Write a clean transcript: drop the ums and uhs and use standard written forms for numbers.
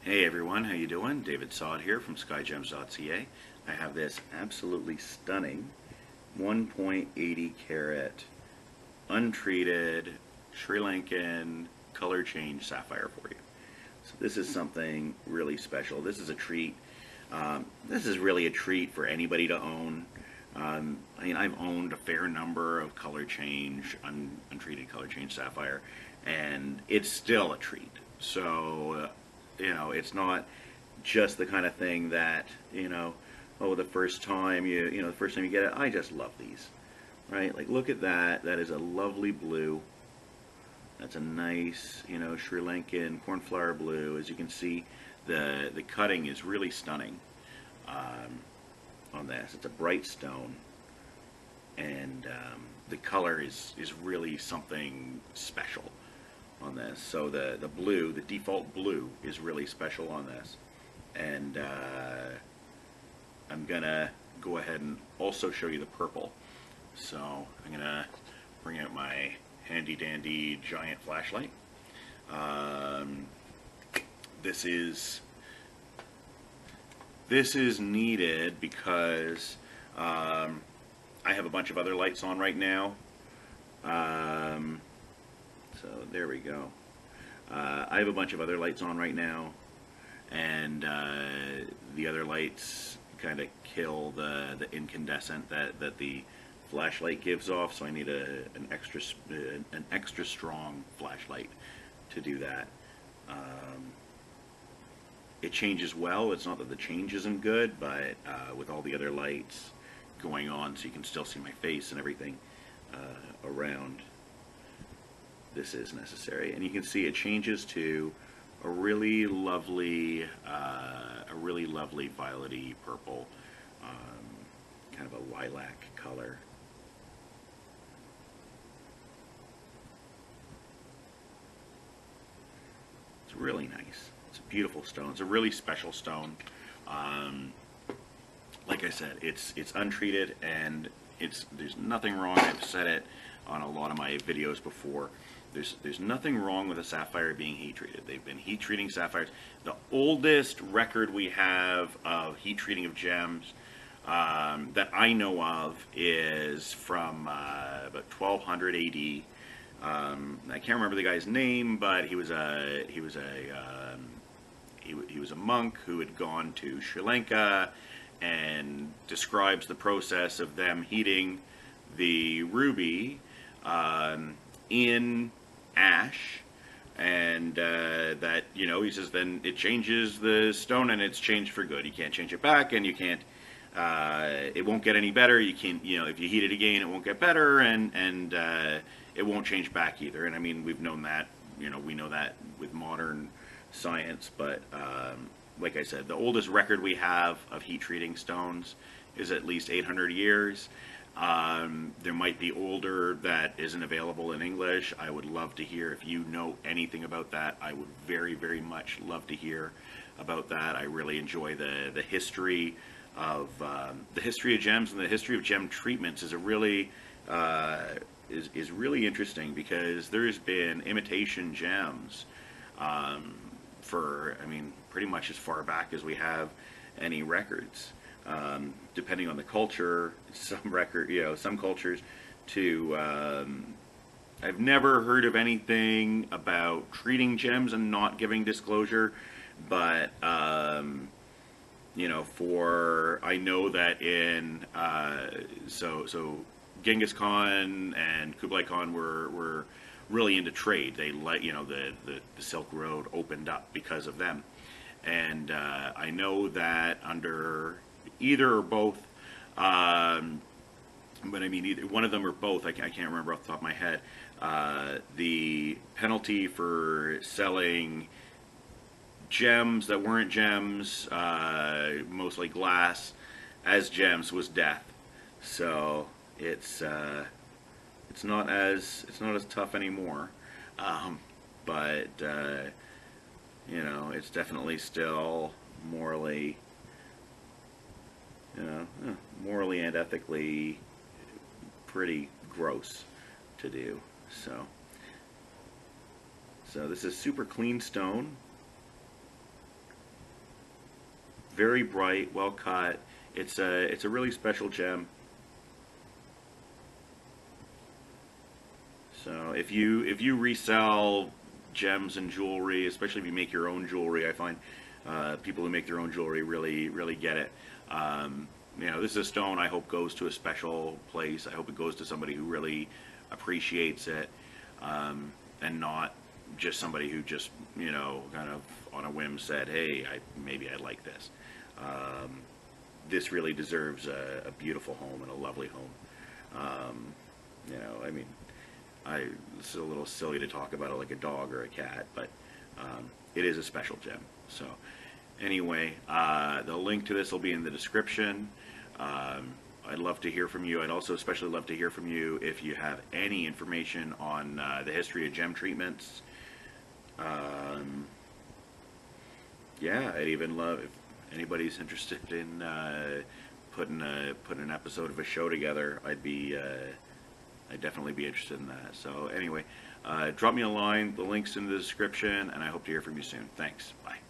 Hey everyone, how you doing? David Sod here from Skyjems.ca. I have this absolutely stunning 1.80 carat untreated Sri Lankan color change sapphire for you. So this is something really special. This is a treat. This is really a treat for anybody to own. I mean, I've owned a fair number of color change, untreated color change sapphire, and it's still a treat. So, it's not just the kind of thing that, oh, the first time you get it, I just love these, right? Like, look at that. That is a lovely blue. That's a nice, Sri Lankan cornflower blue. As you can see, the cutting is really stunning on this. It's a bright stone, and the color is really something special on this. So the blue, the default blue, is really special on this, and I'm gonna go ahead and also show you the purple. So I'm gonna bring out my handy dandy giant flashlight. This is needed because I have a bunch of other lights on right now. So there we go. I have a bunch of other lights on right now, and the other lights kind of kill the incandescent that the flashlight gives off. So I need an extra strong flashlight to do that. It changes well. It's not that the change isn't good, but with all the other lights going on, so you can still see my face and everything around, this is necessary. And you can see it changes to a really lovely violety purple, kind of a lilac color. It's really nice. It's a beautiful stone. It's a really special stone. Like I said, it's untreated, and there's nothing wrong. I've said it on a lot of my videos before. There's nothing wrong with a sapphire being heat treated. They've been heat treating sapphires. The oldest record we have of heat treating of gems that I know of is from about 1200 AD. I can't remember the guy's name, but he was a monk who had gone to Sri Lanka, and describes the process of them heating the ruby in ash, and that, he says, then it changes the stone, and it's changed for good. You can't change it back, and you can't, it won't get any better. You can't, if you heat it again, it won't get better, and it won't change back either. And I mean, we've known that, we know that with modern science, but like I said, the oldest record we have of heat treating stones is at least 800 years. There might be older that isn't available in English. I would love to hear if you know anything about that. I would very, very much love to hear about that. I really enjoy the history of gems, and the history of gem treatments is a really is really interesting, because there's been imitation gems for, I mean, pretty much as far back as we have any records. Depending on the culture, some cultures to, I've never heard of anything about treating gems and not giving disclosure, but I know that in, so Genghis Khan and Kublai Khan were really into trade. They let, the Silk Road opened up because of them. And I know that under either or both, but I mean either one of them or both, I can't remember off the top of my head, the penalty for selling gems that weren't gems, mostly glass, as gems was death. So it's not as tough anymore, but it's definitely still morally and ethically pretty gross to do. So this is super clean stone. very bright, well cut. It's a really special gem. So if you resell gems and jewelry, especially if you make your own jewelry, I find people who make their own jewelry really get it. You know, this is a stone I hope goes to a special place. I hope it goes to somebody who really appreciates it, and not just somebody who just, you know, kind of on a whim said, hey, maybe I'd like this. This really deserves a beautiful home and a lovely home. You know, I mean, it's a little silly to talk about it like a dog or a cat, but it is a special gem. So anyway, the link to this will be in the description. I'd love to hear from you. I'd also especially love to hear from you if you have any information on the history of gem treatments. Yeah, I'd even love if anybody's interested in putting an episode of a show together. I'd definitely be interested in that. So anyway, drop me a line. The link's in the description, and I hope to hear from you soon. Thanks. Bye.